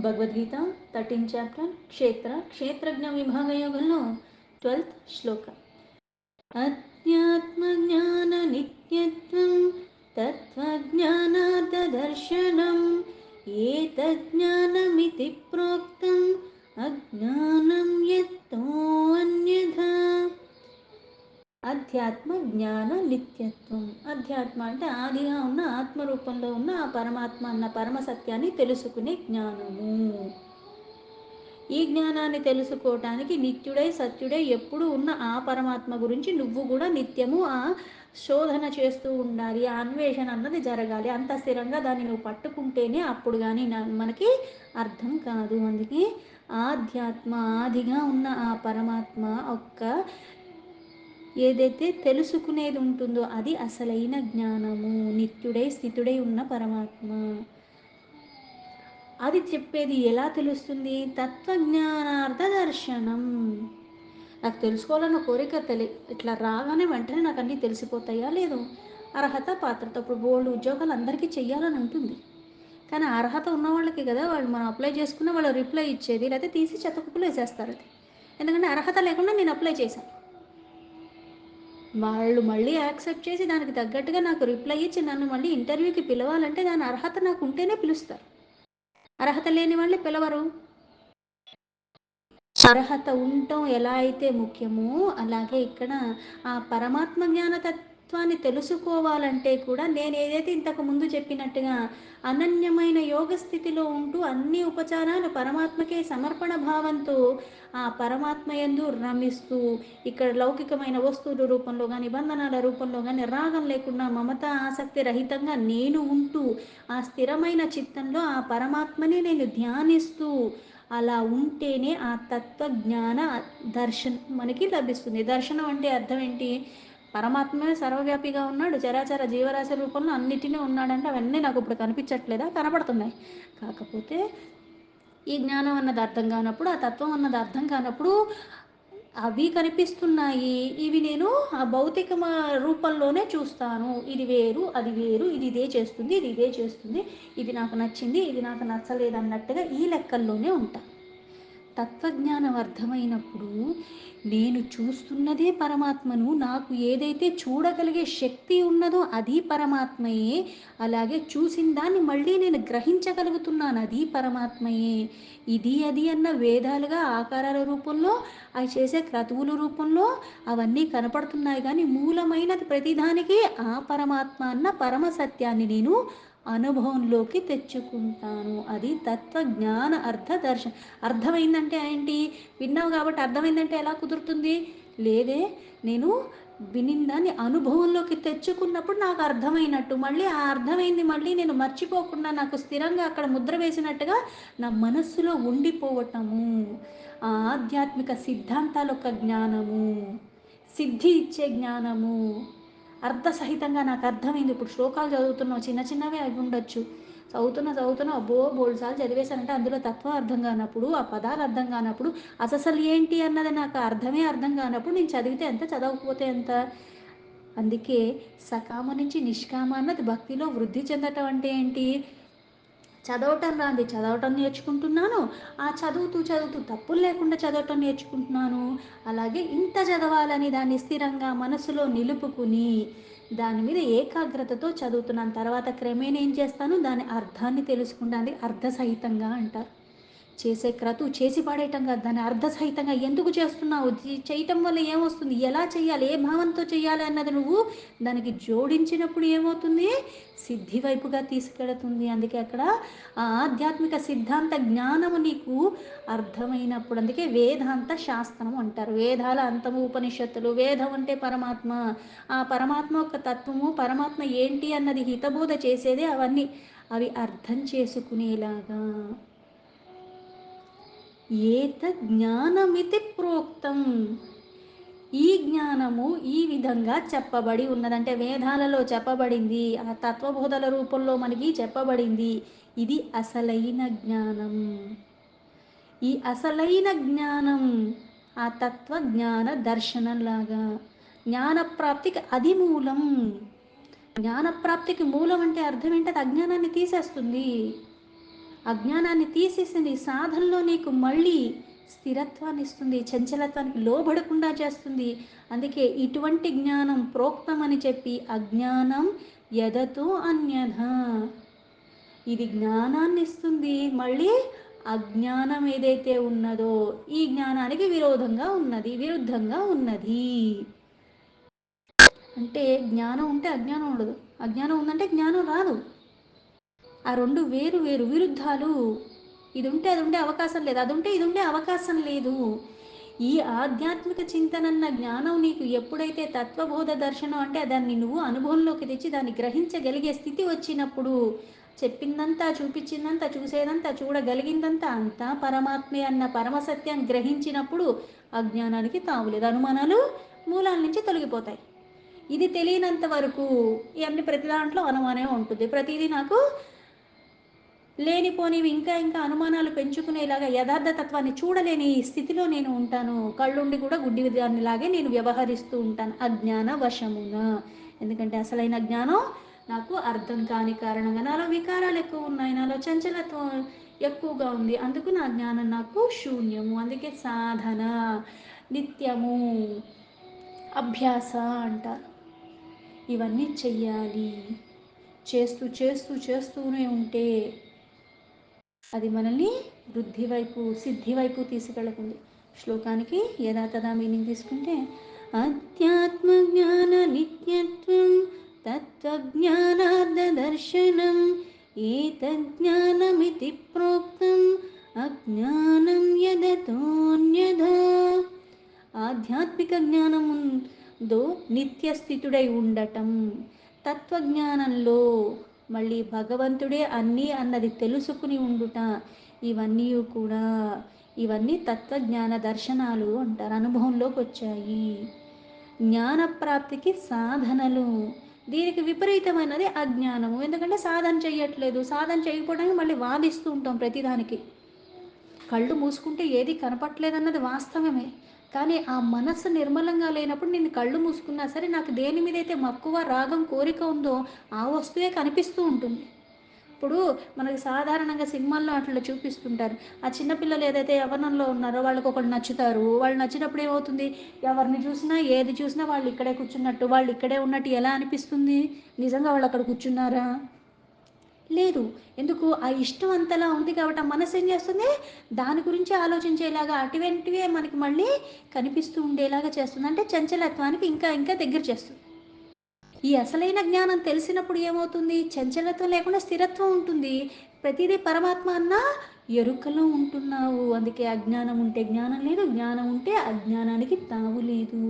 Bhagavad Gita 13th chapter క్షేత్రజ్ఞ విభాగ యోగంలో 12th శ్లోక. అధ్యాత్మజ్ఞాన నిత్యత్వం తత్వజ్ఞానార్థదర్శనం ఏతజ్ఞానమితి ప్రోక్తం అజ్ఞానం యత్తో అన్యథా. అధ్యాత్మ జ్ఞాన నిత్యత్వం. అధ్యాత్మ అంటే ఆదిగా ఉన్న ఆత్మరూపంలో ఉన్న ఆ పరమాత్మ అన్న పరమ సత్యాన్ని తెలుసుకునే జ్ఞానము. ఈ జ్ఞానాన్ని తెలుసుకోవటానికి నిత్యుడై సత్యుడై ఎప్పుడు ఉన్న ఆ పరమాత్మ గురించి నువ్వు కూడా నిత్యము ఆ శోధన చేస్తూ ఉండాలి. ఆ అన్వేషణ అన్నది జరగాలి. అంత స్థిరంగా దాన్ని నువ్వు పట్టుకుంటేనే అప్పుడు కానీ మనకి అర్థం కాదు. అందుకే ఆధ్యాత్మ ఆదిగా ఉన్న ఆ పరమాత్మ ఒక్క ఏదైతే తెలుసుకునేది ఉంటుందో అది అసలైన జ్ఞానము. నిత్యుడై స్థితుడై ఉన్న పరమాత్మ అది చెప్పేది ఎలా తెలుస్తుంది? తత్వజ్ఞానార్థ దర్శనం. నాకు తెలుసుకోవాలన్న కోరిక ఇట్లా రాగానే వెంటనే నాకు అన్నీ తెలిసిపోతాయా? లేదు. అర్హత పాత్రత. ఇప్పుడు బోల్డ్ ఉద్యోగాలు అందరికీ చెయ్యాలని ఉంటుంది, కానీ అర్హత ఉన్న వాళ్ళకి కదా వాళ్ళు మనం అప్లై చేసుకున్న వాళ్ళు రిప్లై ఇచ్చేది, లేకపోతే తీసి చెత్తకుప్పలో వేసేస్తారు. అది ఎందుకంటే అర్హత లేకుండా నేను అప్లై చేశాను. వాళ్ళు మళ్ళీ యాక్సెప్ట్ చేసి దానికి తగ్గట్టుగా నాకు రిప్లై ఇచ్చి నన్ను మళ్ళీ ఇంటర్వ్యూకి పిలవాలంటే దాని అర్హత నాకు ఉంటేనే పిలుస్తారు. అర్హత లేని వాళ్ళు పిలవరు. అర్హత ఉండటం ఎలా అయితే ముఖ్యమో అలాగే ఇక్కడ ఆ పరమాత్మ జ్ఞాన తత్వాన్ని తెలుసుకోవాలంటే కూడా నేను ఏదైతే ఇంతకు ముందు చెప్పినట్టుగా అనన్యమైన యోగ స్థితిలో ఉంటూ అన్ని ఉపచారాలు పరమాత్మకే సమర్పణ భావంతో ఆ పరమాత్మ యందు రమిస్తూ ఇక్కడ లౌకికమైన వస్తువుల రూపంలో కానీ బంధనాల రూపంలో కానీ రాగం లేకుండా మమత ఆసక్తి రహితంగా నేను ఉంటూ ఆ స్థిరమైన చిత్తంలో ఆ పరమాత్మని నేను ధ్యానిస్తూ అలా ఉంటేనే ఆ తత్వజ్ఞాన దర్శనం మనకి లభిస్తుంది. దర్శనం అంటే అర్థం ఏంటి? పరమాత్మే సర్వవ్యాపిగా ఉన్నాడు, చరాచర జీవరాశి రూపంలో అన్నిటినీ ఉన్నాడంటే అవన్నీ నాకు ఇప్పుడు కనిపించట్లేదా? కనపడుతున్నాయి. కాకపోతే ఈ జ్ఞానం అన్నది అర్థం కానప్పుడు, ఆ తత్వం అన్నది అర్థం కానప్పుడు అవి కనిపిస్తున్నాయి, ఇవి నేను ఆ భౌతిక రూపంలోనే చూస్తాను. ఇది వేరు అది వేరు, ఇది ఇదే చేస్తుంది ఇది ఇదే చేస్తుంది, ఇది నాకు నచ్చింది ఇది నాకు నచ్చలేదు అన్నట్టుగా ఈ లెక్కల్లోనే ఉంటా. తత్వజ్ఞానం అర్థమైనప్పుడు నేను చూస్తున్నదే పరమాత్మను, నాకు ఏదైతే చూడగలిగే శక్తి ఉన్నదో అది పరమాత్మయే, అలాగే చూసిన దాన్ని మళ్ళీ నేను గ్రహించగలుగుతున్నాను అది పరమాత్మయే. ఇది అది అన్న వేదాలుగా ఆకారాల రూపంలో అవి చేసే క్రతువుల రూపంలో అవన్నీ కనపడుతున్నాయి, కానీ మూలమైనది ప్రతిదానికి ఆ పరమాత్మ అన్న పరమ సత్యాన్ని నేను అనుభవంలోకి తెచ్చుకుంటాను. అది తత్వజ్ఞాన అర్థ దర్శనం. అర్థమైందంటే ఏంటి? విన్నావు కాబట్టి అర్థమైందంటే ఎలా కుదురుతుంది? లేదే, నేను వినిందాన్ని అనుభవంలోకి తెచ్చుకున్నప్పుడు నాకు అర్థమైనట్టు, మళ్ళీ ఆ అర్థమైంది మళ్ళీ నేను మర్చిపోకుండా నాకు స్థిరంగా అక్కడ ముద్ర వేసినట్టుగా నా మనస్సులో ఉండిపోవటము. ఆ ఆధ్యాత్మిక సిద్ధాంతాల యొక్క జ్ఞానము, సిద్ధి ఇచ్చే జ్ఞానము అర్థసహితంగా నాకు అర్థమైంది. ఇప్పుడు శ్లోకాలు చదువుతున్నావు, చిన్న చిన్నవే అవి ఉండొచ్చు, చదువుతున్నా అబ్బో బోల్డ్ సార్లు చదివేశానంటే అందులో తత్వం అర్థం కానప్పుడు, ఆ పదాలు అర్థం కానప్పుడు, అసలు ఏంటి అన్నది నాకు అర్థం కానప్పుడు నేను చదివితే ఎంత, చదవకపోతే ఎంత. అందుకే సకామ నుంచి నిష్కామ అన్నది భక్తిలో వృద్ధి చెందటం అంటే ఏంటి? చదవటం రాంది చదవటం నేర్చుకుంటున్నాను, ఆ చదువుతూ తప్పులు లేకుండా చదవటం నేర్చుకుంటున్నాను. అలాగే ఇంత చదవాలని దాన్ని స్థిరంగా మనసులో నిలుపుకుని దాని మీద ఏకాగ్రతతో చదువుతున్నాను. తర్వాత క్రమేణా ఏం చేస్తాను? దాని అర్థాన్ని తెలుసుకుంటాను. అర్థసహితంగా అంటారు. చేసే క్రతువు చేసి పాడేయటం కాదు, దాన్ని అర్థసహితంగా ఎందుకు చేస్తున్నావు, చేయటం వల్ల ఏమొస్తుంది, ఎలా చేయాలి, ఏ భావంతో చేయాలి అన్నది నువ్వు దానికి జోడించినప్పుడు ఏమవుతుంది? సిద్ధి వైపుగా తీసుకెళుతుంది. అందుకే అక్కడ ఆ ఆధ్యాత్మిక సిద్ధాంత జ్ఞానము నీకు అర్థమైనప్పుడు, అందుకే వేదాంత శాస్త్రం అంటారు. వేదాల అంతము ఉపనిషత్తులు. వేదం అంటే పరమాత్మ, ఆ పరమాత్మ యొక్క తత్వము, పరమాత్మ ఏంటి అన్నది హితబోధ చేసేదే అవన్నీ. అవి అర్థం చేసుకునేలాగా ఏతజ్ఞానమితి ప్రోక్తం. ఈ జ్ఞానము ఈ విధంగా చెప్పబడి ఉన్నదంటే వేదాలలో చెప్పబడింది, ఆ తత్వబోధల రూపంలో మనకి చెప్పబడింది. ఇది అసలైన జ్ఞానం. ఈ అసలైన జ్ఞానం ఆ తత్వ జ్ఞాన దర్శనంలాగా జ్ఞానప్రాప్తికి అది మూలం. జ్ఞానప్రాప్తికి మూలం అంటే అర్థం ఏంటి? అది అజ్ఞానాన్ని తీసేస్తుంది. అజ్ఞానాన్ని తీసేసి నీ సాధనలో నీకు మళ్ళీ స్థిరత్వాన్ని ఇస్తుంది, చంచలత్వానికి లోబడకుండా చేస్తుంది. అందుకే ఇటువంటి జ్ఞానం ప్రోక్తమని చెప్పి అజ్ఞానం యదతో అన్యథ, ఇది జ్ఞానాన్ని ఇస్తుంది. మళ్ళీ అజ్ఞానం ఏదైతే ఉన్నదో ఈ జ్ఞానానికి విరుద్ధంగా ఉన్నది. అంటే జ్ఞానం ఉంటే అజ్ఞానం ఉండదు, అజ్ఞానం ఉందంటే జ్ఞానం రాదు. ఆ రెండు వేరు వేరు విరుద్ధాలు. ఇది ఉంటే అది ఉండే అవకాశం లేదు, అది ఉంటే ఇది ఉండే అవకాశం లేదు. ఈ ఆధ్యాత్మిక చింతనన్న జ్ఞానం నీకు ఎప్పుడైతే తత్వబోధ దర్శనం అంటే దాన్ని నువ్వు అనుభవంలోకి తెచ్చి దాన్ని గ్రహించగలిగే స్థితి వచ్చినప్పుడు, చెప్పిందంతా చూపించిందంతా చూసేదంతా చూడగలిగిందంతా అంతా పరమాత్మే అన్న పరమసత్యం గ్రహించినప్పుడు అజ్ఞానానికి తావులేదు, అనుమానాలు మూలాల నుంచి తొలగిపోతాయి. ఇది తెలియనంత వరకు ఇవన్నీ ప్రతి దాంట్లో అనుమానమే ఉంటుంది. ప్రతిదీ నాకు లేనిపోనివి ఇంకా ఇంకా అనుమానాలు పెంచుకునేలాగా యథార్థ తత్వాన్ని చూడలేని స్థితిలో నేను ఉంటాను. కళ్ళుండి కూడా గుడ్డి దానిలాగే నేను వ్యవహరిస్తూ ఉంటాను అజ్ఞాన వశమున. ఎందుకంటే అసలైన జ్ఞానం నాకు అర్థం కాని కారణంగా నాలో వికారాలు ఎక్కువ ఉన్నాయి, నాలో చంచలత్వం ఎక్కువగా ఉంది. అందుకు నా జ్ఞానం నాకు శూన్యము. అందుకే సాధన నిత్యము అభ్యాస అంటారు. ఇవన్నీ చెయ్యాలి. చేస్తూ చేస్తూ చేస్తూనే ఉంటే అది మనల్ని వృద్ధి వైపు సిద్ధి వైపు తీసుకెళ్తుంది. శ్లోకానికి యథాతథా మీనింగ్ తీసుకుంటే, అధ్యాత్మ జ్ఞాన నిత్యత్వం తత్వజ్ఞానార్థ దర్శనం ఏతజ్ఞానమితి ప్రోక్తం అజ్ఞానం యదతోన్యథా. ఆధ్యాత్మిక జ్ఞానముందో నిత్యస్థితుడై ఉండటం, తత్వజ్ఞానంలో మళ్ళీ భగవంతుడే అన్నీ అన్నది తెలుసుకుని ఉండుట, ఇవన్నీ కూడా ఇవన్నీ తత్వజ్ఞాన దర్శనాలు అంటారు, అనుభవంలోకి వచ్చాయి. జ్ఞానప్రాప్తికి సాధనలు, దీనికి విపరీతమైనది అజ్ఞానము. ఎందుకంటే సాధన చేయట్లేదు, సాధన చేయకపోవడానికి మళ్ళీ వాదిస్తూ ఉంటాం ప్రతిదానికి. కళ్ళు మూసుకుంటే ఏది కనపట్లేదన్నది వాస్తవమే, కానీ ఆ మనస్సు నిర్మలంగా లేనప్పుడు నేను కళ్ళు మూసుకున్నా సరే నాకు దేని మీద అయితే మక్కువ రాగం కోరిక ఉందో ఆ వస్తువే కనిపిస్తూ ఉంటుంది. ఇప్పుడు మనకి సాధారణంగా సినిమాల్లో అట్లా చూపిస్తుంటారు, ఆ చిన్నపిల్లలు ఏదైతే యవ్వనంలో ఉన్నారో వాళ్ళకి ఒకళ్ళు నచ్చుతారు. వాళ్ళు నచ్చినప్పుడు ఏమవుతుంది, ఎవరిని చూసినా ఏది చూసినా వాళ్ళు ఇక్కడే కూర్చున్నట్టు, వాళ్ళు ఇక్కడే ఉన్నట్టు ఎలా అనిపిస్తుంది? నిజంగా వాళ్ళు అక్కడ కూర్చున్నారా? లేదు. ఎందుకు? ఆ ఇష్టం అంతలా ఉంది కాబట్టి ఆ మనసు ఏం చేస్తుంది, దాని గురించి ఆలోచించేలాగా అటువంటివే మనకి మళ్ళీ కనిపిస్తూ ఉండేలాగా చేస్తుంది. అంటే చంచలత్వానికి ఇంకా ఇంకా దగ్గర చేస్తుంది. ఈ అసలైన జ్ఞానం తెలిసినప్పుడు ఏమవుతుంది, చంచలత్వం లేకుండా స్థిరత్వం ఉంటుంది. ప్రతిదీ పరమాత్మ అన్న ఎరుకలో ఉంటున్నావు. అందుకే అజ్ఞానం ఉంటే జ్ఞానం లేదు, జ్ఞానం ఉంటే అజ్ఞానానికి తావు లేదు.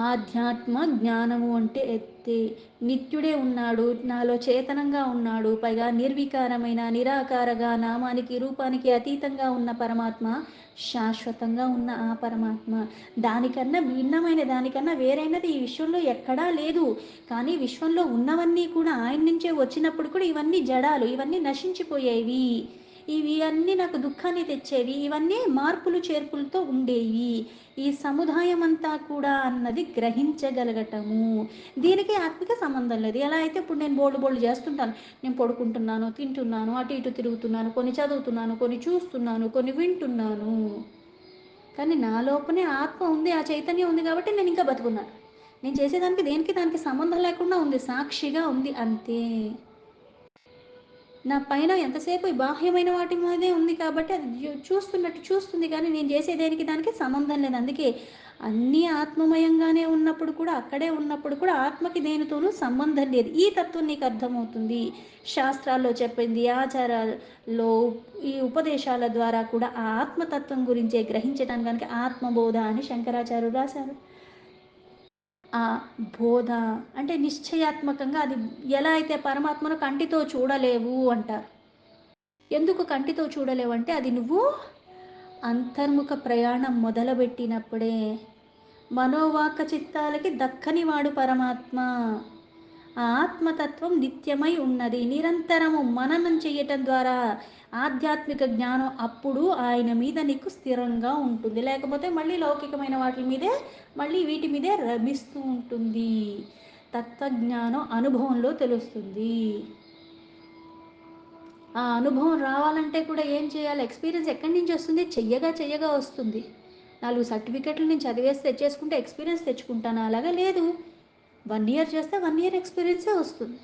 ఆధ్యాత్మ జ్ఞానము అంటే ఎత్తే, నిత్యుడే ఉన్నాడు, నాలో చేతనంగా ఉన్నాడు, పైగా నిర్వికారమైన నిరాకారగా నామానికి రూపానికి అతీతంగా ఉన్న పరమాత్మ, శాశ్వతంగా ఉన్న ఆ పరమాత్మ, దానికన్నా భిన్నమైన దానికన్నా వేరైనది ఈ విశ్వంలో ఎక్కడా లేదు. కానీ విశ్వంలో ఉన్నవన్నీ కూడా ఆయన నుంచే వచ్చినప్పుడు కూడా ఇవన్నీ జడాలు, ఇవన్నీ నశించిపోయేవి, ఇవి అన్నీ నాకు దుఃఖాన్ని తెచ్చేవి, ఇవన్నీ మార్పులు చేర్పులతో ఉండేవి. ఈ సముదాయం అంతా కూడా అన్నది గ్రహించగలగటము, దీనికి ఆత్మకి సంబంధం లేదు. ఎలా అయితే ఇప్పుడు నేను బోల్డ్ బోల్డ్ చేస్తుంటాను, నేను పడుకుంటున్నాను, తింటున్నాను, అటు ఇటు తిరుగుతున్నాను, కొన్ని చదువుతున్నాను, కొన్ని చూస్తున్నాను, కొన్ని వింటున్నాను, కానీ నా లోపనే ఆత్మ ఉంది, ఆ చైతన్యం ఉంది కాబట్టి నేను ఇంకా బతుకున్నాను. నేను చేసేదానికి దేనికి దానికి సంబంధం లేకుండా ఉంది, సాక్షిగా ఉంది అంతే. నా పైన ఎంతసేపు ఈ బాహ్యమైన వాటి మీదే ఉంది కాబట్టి అది చూస్తున్నట్టు చూస్తుంది, కానీ నేను చేసే దేనికి దానికి సంబంధం లేదు. అందుకే అన్నీ ఆత్మమయంగానే ఉన్నప్పుడు కూడా, అక్కడే ఉన్నప్పుడు కూడా ఆత్మకి దేనితోనూ సంబంధం లేదు. ఈ తత్వం నీకు అర్థమవుతుంది. శాస్త్రాల్లో చెప్పింది, ఆచారాల్లో ఈ ఉపదేశాల ద్వారా కూడా ఆ ఆత్మతత్వం గురించే గ్రహించడానికి ఆత్మబోధ అని శంకరాచార్యులు రాశారు. ఆ బోధ అంటే నిశ్చయాత్మకంగా అది, ఎలా అయితే పరమాత్మను కంటితో చూడలేవు అంటారు. ఎందుకు కంటితో చూడలేవంటే అది నువ్వు అంతర్ముఖ ప్రయాణం మొదలుపెట్టినప్పుడే. మనోవాక చిత్తాలకి దక్కని వాడు పరమాత్మ. ఆ ఆత్మతత్వం నిత్యమై ఉన్నది, నిరంతరము మననం చేయటం ద్వారా ఆధ్యాత్మిక జ్ఞానం అప్పుడు ఆయన మీద నీకు స్థిరంగా ఉంటుంది. లేకపోతే మళ్ళీ లౌకికమైన వాటి మీదే, మళ్ళీ వీటి మీదే రమిస్తూ ఉంటుంది. తత్వజ్ఞానం అనుభవంలో తెలుస్తుంది. ఆ అనుభవం రావాలంటే కూడా ఏం చేయాలి? ఎక్స్‌పీరియన్స్ ఎక్కడి నుంచొస్తుంది? చెయ్యగా చెయ్యగా వస్తుంది. 4 సర్టిఫికేట్‌లు నేను చదివేసి తెచ్చేసుకుంటే ఎక్స్‌పీరియన్స్ తెచ్చుకుంటానా? అలాగా లేదు. 1 ఇయర్ చేస్తే 1 ఇయర్ ఎక్స్‌పీరియన్సే వస్తుంది.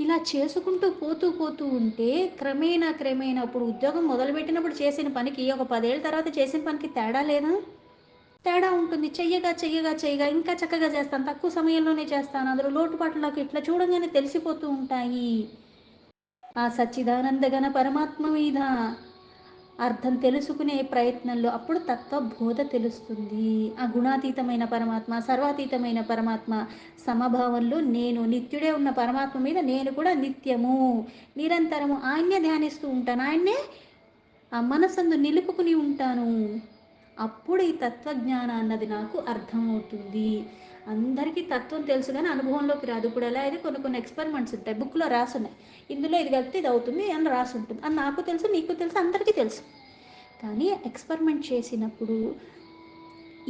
ఇలా చేసుకుంటూ పోతూ ఉంటే క్రమేణా, క్రమేణా ఇప్పుడు ఉద్యోగం మొదలుపెట్టినప్పుడు చేసిన పనికి ఒక 10 ఏళ్ల తర్వాత చేసిన పనికి తేడా లేదా? తేడా ఉంటుంది. చెయ్యగా ఇంకా చక్కగా చేస్తాను. తక్కువ సమయంలోనే చేస్తాను. అందులో లోటుపాట్లు నాకు ఇట్లా చూడంగానే తెలిసిపోతూ ఉంటాయి. ఆ సచ్చిదానంద ఘన పరమాత్మ మీద అర్థం తెలుసుకునే ప్రయత్నంలో అప్పుడు తత్వబోధ తెలుస్తుంది. ఆ గుణాతీతమైన పరమాత్మ, సర్వాతీతమైన పరమాత్మ సమభావంలో నేను నిత్యుడే ఉన్న పరమాత్మ మీద నేను కూడా నిత్యము, నిరంతరము ఆయన్నే ధ్యానిస్తూ ఉంటాను. ఆయన్నే ఆ మనసందు నిలుపుకుని ఉంటాను. అప్పుడు ఈ తత్వజ్ఞాన అన్నది నాకు అర్థమవుతుంది. అందరికీ తత్వం తెలుసు గానీ అనుభవంలోకి రాదు. ఇప్పుడు ఎలా అయితే కొన్ని కొన్ని ఎక్స్‌పెరిమెంట్స్ ఉంటాయి. బుక్‌లో రాసున్నాయి. ఇందులో ఇది కలిపితే ఇది అవుతుంది అని రాసుంటుంది. అది నాకు తెలుసు, నీకు తెలుసు, అందరికీ తెలుసు. కానీ ఎక్స్‌పెరిమెంట్ చేసినప్పుడు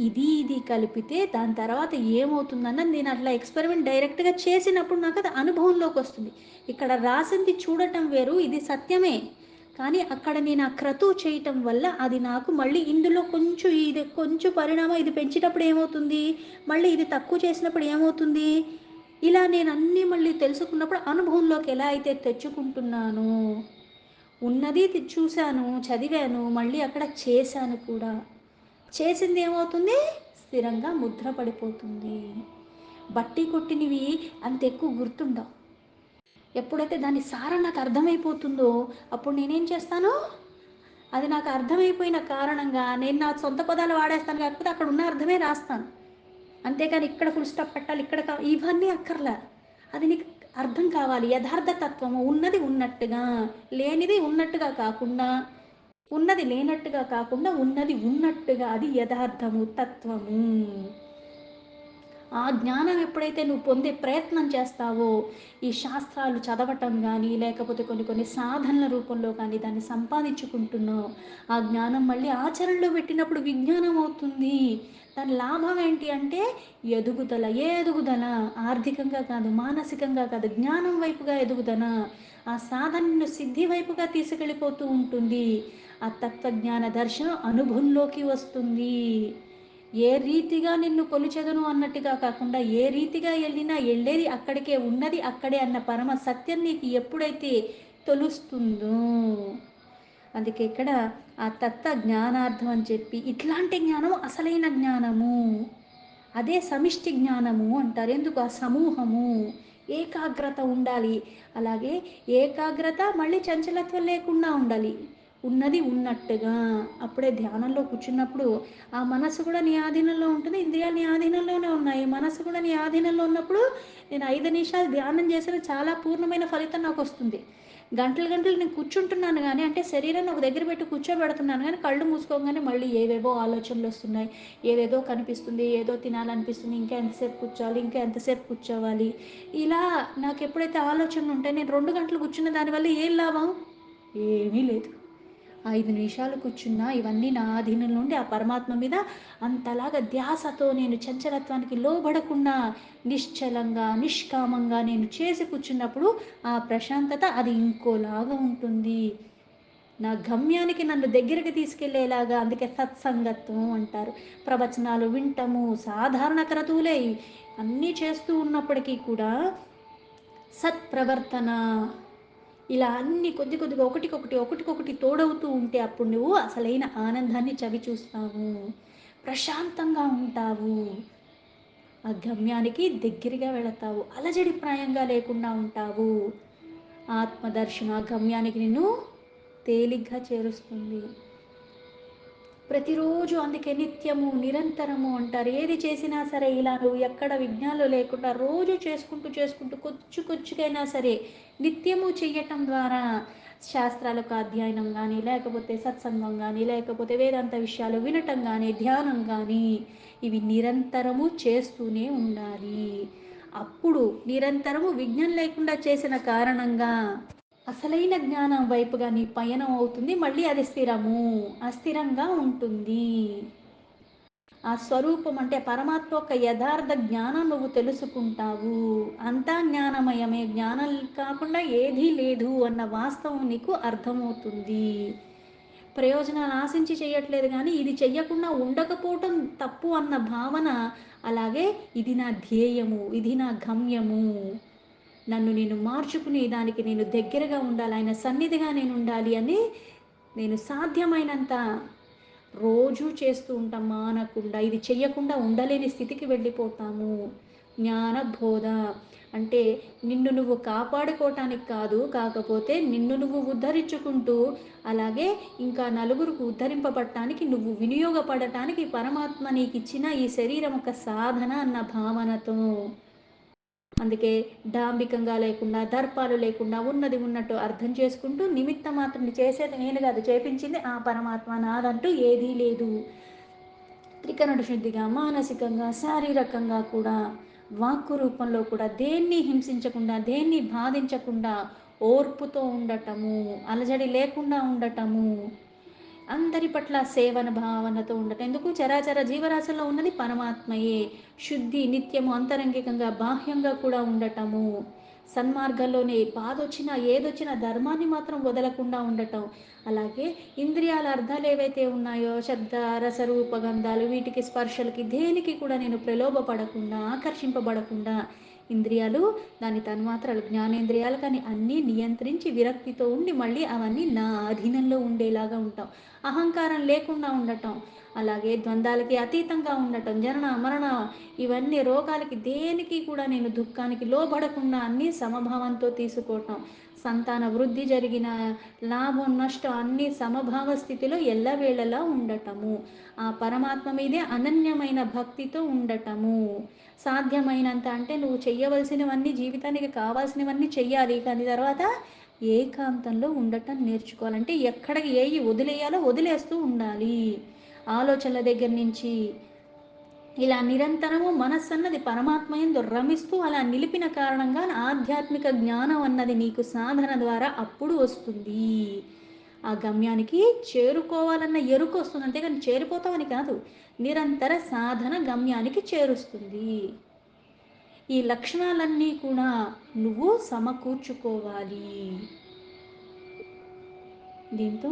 ఇది కలిపితే దాని తర్వాత ఏమవుతుందన్నది నేను అట్లా ఎక్స్‌పెరిమెంట్ డైరెక్ట్‌గా చేసినప్పుడు నాకది అనుభవంలోకొస్తుంది. ఇక్కడ రాసింది చూడటం వేరు, ఇది సత్యమే. కానీ అక్కడ నేను ఆ క్రతువు చేయటం వల్ల అది నాకు మళ్ళీ ఇందులో కొంచెం ఇది కొంచెం పరిణామం ఇది పెంచేటప్పుడు ఏమవుతుంది? మళ్ళీ ఇది తక్కువ చేసినప్పుడు ఏమవుతుంది? ఇలా నేను అన్నీ మళ్ళీ తెలుసుకున్నప్పుడు అనుభవంలోకి ఎలా అయితే తెచ్చుకుంటున్నానో, ఉన్నది చూశాను, చదివాను, మళ్ళీ అక్కడ చేశాను కూడా. చేసింది ఏమవుతుంది? స్థిరంగా ముద్ర పడిపోతుంది. బట్టి కొట్టినవి అంత ఎక్కువ గుర్తుండవు. ఎప్పుడైతే దాని సారం నాకు అర్థమైపోతుందో అప్పుడు నేనేం చేస్తాను? అది నాకు అర్థమైపోయిన కారణంగా నేను నా సొంత పదాలు వాడేస్తాను కాకపోతే అక్కడ ఉన్న అర్థమే రాస్తాను. అంతేకాని ఇక్కడ ఫుల్ స్టాప్ పెట్టాలి ఇక్కడ ఇవన్నీ అక్కర్లా. అది నీకు అర్థం కావాలి. యథార్థ తత్వము ఉన్నది ఉన్నట్టుగా, లేనిది ఉన్నట్టుగా కాకుండా, ఉన్నది లేనట్టుగా కాకుండా ఉన్నది ఉన్నట్టుగా అది యథార్థము, తత్వము. ఆ జ్ఞానం ఎప్పుడైతే నువ్వు పొందే ప్రయత్నం చేస్తావో, ఈ శాస్త్రాలు చదవటం గానీ, లేకపోతే కొన్ని కొన్ని సాధనల రూపంలో కానీ దాన్ని సంపాదించుకుంటున్నావు. ఆ జ్ఞానం మళ్ళీ ఆచరణలో పెట్టినప్పుడు విజ్ఞానం అవుతుంది. దాని లాభం ఏంటి అంటే ఎదుగుదల. ఏ ఎదుగుదల? ఆర్థికంగా కాదు, మానసికంగా కాదు, జ్ఞానం వైపుగా ఎదుగుదల. ఆ సాధనను సిద్ధి వైపుగా తీసుకెళ్ళిపోతూ ఉంటుంది. ఆ తత్వజ్ఞాన దర్శనం అనుభవంలోకి వస్తుంది. ఏ రీతిగా నిన్ను కొలిచెదను అన్నట్టుగా కాకుండా ఏ రీతిగా వెళ్ళినా వెళ్ళేది అక్కడికే ఉన్నది అక్కడే అన్న పరమ సత్యం నీకు ఎప్పుడైతే తెలుస్తుందో అందుకే ఇక్కడ ఆ తత్వ జ్ఞానార్థం అని చెప్పి ఇట్లాంటి జ్ఞానం అసలైన జ్ఞానము అదే సమిష్టి జ్ఞానము అంటారు ఎందుకు ఆ సమూహము ఏకాగ్రత ఉండాలి అలాగే ఏకాగ్రత మళ్ళీ చంచలత్వం లేకుండా ఉండాలి ఉన్నది ఉన్నట్టుగా అప్పుడే ధ్యానంలో కూర్చున్నప్పుడు ఆ మనసు కూడా నీ ఆధీనంలో ఉంటుంది ఇంద్రియాలు నీ ఆధీనంలోనే ఉన్నాయి మనసు కూడా నీ ఆధీనంలో ఉన్నప్పుడు నేను 5 నిమిషాలు ధ్యానం చేసిన చాలా పూర్ణమైన ఫలితం నాకు వస్తుంది గంటలు గంటలు నేను కూర్చుంటున్నాను కానీ అంటే శరీరాన్ని ఒక దగ్గర పెట్టి కూర్చోబెడుతున్నాను కానీ కళ్ళు మూసుకోగానే మళ్ళీ ఏవేవో ఆలోచనలు వస్తున్నాయి ఏదేదో కనిపిస్తుంది ఏదో తినాలనిపిస్తుంది ఇంకా ఎంతసేపు కూర్చోవాలి ఇంకా ఎంతసేపు కూర్చోవాలి ఇలా నాకు ఎప్పుడైతే ఆలోచనలు ఉంటాయి నేను 2 గంటలు కూర్చున్న దానివల్ల ఏం లాభం ఏమీ లేదు 5 నిమిషాలు కూర్చున్నా ఇవన్నీ నా ఆధీనం నుండి ఆ పరమాత్మ మీద అంతలాగా ధ్యాసతో నేను చంచలత్వానికి లోబడకుండా నిశ్చలంగా నిష్కామంగా నేను చేసి కూర్చున్నప్పుడు ఆ ప్రశాంతత అది ఇంకోలాగా ఉంటుంది నా గమ్యానికి నన్ను దగ్గరికి తీసుకెళ్లేలాగా అందుకే సత్సంగత్వం అంటారు ప్రవచనాలు వింటము సాధారణ క్రతువులే అన్నీ చేస్తూ ఉన్నప్పటికీ కూడా సత్ప్రవర్తన ఇలా అన్ని కొద్దిగా ఒకటికొకటి తోడవుతూ ఉంటే అప్పుడు నువ్వు అసలైన ఆనందాన్ని చవి చూస్తావు ప్రశాంతంగా ఉంటావు ఆ గమ్యానికి దగ్గరగా వెళతావు అలజడి ప్రాయంగా లేకుండా ఉంటావు ఆత్మదర్శన ఆ గమ్యానికి నిన్ను తేలిగ్గా చేరుస్తుంది ప్రతిరోజు అందుకే నిత్యము నిరంతరము అంటారు ఏది చేసినా సరే ఇలా నువ్వు ఎక్కడ విఘ్నాలు లేకుండా రోజు చేసుకుంటూ కొచ్చుకైనా సరే నిత్యము చెయ్యటం ద్వారా శాస్త్రాలకు అధ్యయనం కానీ లేకపోతే సత్సంగం కానీ లేకపోతే వేదాంత విషయాలు వినటం కానీ ధ్యానం కానీ ఇవి నిరంతరము చేస్తూనే ఉండాలి అప్పుడు నిరంతరము విఘ్నం లేకుండా చేసిన కారణంగా అసలైన జ్ఞానం వైపుగా నీ పయనం అవుతుంది మళ్ళీ అది స్థిరము అస్థిరంగా ఉంటుంది ఆ స్వరూపం అంటే పరమాత్మ యొక్క యథార్థ జ్ఞానం నువ్వు తెలుసుకుంటావు. అంతా జ్ఞానమయమే. జ్ఞానం కాకుండా ఏదీ లేదు అన్న వాస్తవం నీకు అర్థమవుతుంది. ప్రయోజనాలు ఆశించి చేయట్లేదు గానీ, ఇది చెయ్యకుండా ఉండకపోవటం తప్పు అన్న భావన, అలాగే ఇది నా ధ్యేయము, ఇది నా గమ్యము. నన్ను నేను మార్చుకుని దానికి నేను దగ్గరగా ఉండాలి. ఆయన సన్నిధిగా నేనుండాలి అని నేను సాధ్యమైనంత రోజూ చేస్తూ ఉంటాం మానకుండా. ఇది చెయ్యకుండా ఉండలేని స్థితికి వెళ్ళిపోతాము. జ్ఞాన బోధ అంటే నిన్ను నువ్వు కాపాడుకోవటానికి కాదు, కాకపోతే నిన్ను నువ్వు ఉద్ధరించుకుంటూ, అలాగే ఇంకా నలుగురికి ఉద్ధరింపబడటానికి నువ్వు వినియోగపడటానికి పరమాత్మ నీకిచ్చిన ఈ శరీరం ఒక సాధన అన్న భావనతో. అందుకే డాంబికంగా లేకుండా, దర్పాలు లేకుండా ఉన్నది ఉన్నట్టు అర్థం చేసుకుంటూ నిమిత్త మాత్రుడిని. చేసేది నేను కాదు, చేపించింది ఆ పరమాత్మ. నాదంటూ ఏదీ లేదు. త్రికరణ శుద్ధిగా, మానసికంగా, శారీరకంగా కూడా, వాక్కు రూపంలో కూడా దేన్ని హింసించకుండా, దేన్ని బాధించకుండా ఓర్పుతో ఉండటము, అలజడి లేకుండా ఉండటము, అందరి పట్ల సేవన భావనతో ఉండటం. ఎందుకు? చరాచర జీవరాశుల్లో ఉన్నది పరమాత్మయే. శుద్ధి నిత్యము అంతరంగికంగా, బాహ్యంగా కూడా ఉండటము. సన్మార్గంలోనే బాధొచ్చినా, ఏదొచ్చినా ధర్మాన్ని మాత్రం వదలకుండా ఉండటం. అలాగే ఇంద్రియాల అర్థాలు ఏవైతే ఉన్నాయో, శబ్ద, రస, రూప, గంధాలు, వీటికి స్పర్శలకి దేనికి కూడా నేను ప్రలోభపడకుండా, ఆకర్షింపబడకుండా, ఇంద్రియాలు దాని తన్మాత్రలు జ్ఞానేంద్రియాలు కానీ అన్నీ నియంత్రించి విరక్తితో ఉండి మళ్ళీ అవన్నీ నా అధీనంలో ఉండేలాగా ఉంటాం. అహంకారం లేకుండా ఉండటం, అలాగే ద్వంద్వాలకి అతీతంగా ఉండటం, జనన మరణ ఇవన్నీ రోగాలకి దేనికి కూడా నేను దుఃఖానికి లోబడకుండా అన్నీ సమభావంతో తీసుకోవటం. సంతాన వృద్ధి జరిగిన, లాభం నష్టం అన్నీ సమభావ స్థితిలో ఎల్లవేళలా ఉండటము. ఆ పరమాత్మ మీదే అనన్యమైన భక్తితో ఉండటము. సాధ్యమైనంత అంటే నువ్వు చెయ్యవలసినవన్నీ, జీవితానికి కావాల్సినవన్నీ చెయ్యాలి. కానీ తర్వాత ఏకాంతంలో ఉండటం నేర్చుకోవాలంటే ఎక్కడికి ఏయి వదిలేయాలో వదిలేస్తూ ఉండాలి. ఆలోచనల దగ్గర నుంచి ఇలా నిరంతరము మనస్సన్నది పరమాత్మయందు రమిస్తూ అలా నిలిపిన కారణంగా ఆధ్యాత్మిక జ్ఞానం అన్నది నీకు సాధన ద్వారా అప్పుడు వస్తుంది. ఆ గమ్యానికి చేరుకోవాలన్న ఎరుక వస్తుంది. అంతేగాని చేరిపోతామని కాదు. నిరంతర సాధన గమ్యానికి చేరుస్తుంది. ఈ లక్షణాలన్నీ కూడా నువ్వు సమకూర్చుకోవాలి. దీంతో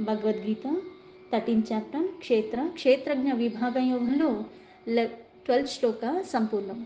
భగవద్గీత 13th చాప్టర్ క్షేత్రజ్ఞ విభాగ యోగంలో 12th శ్లోక సంపూర్ణం.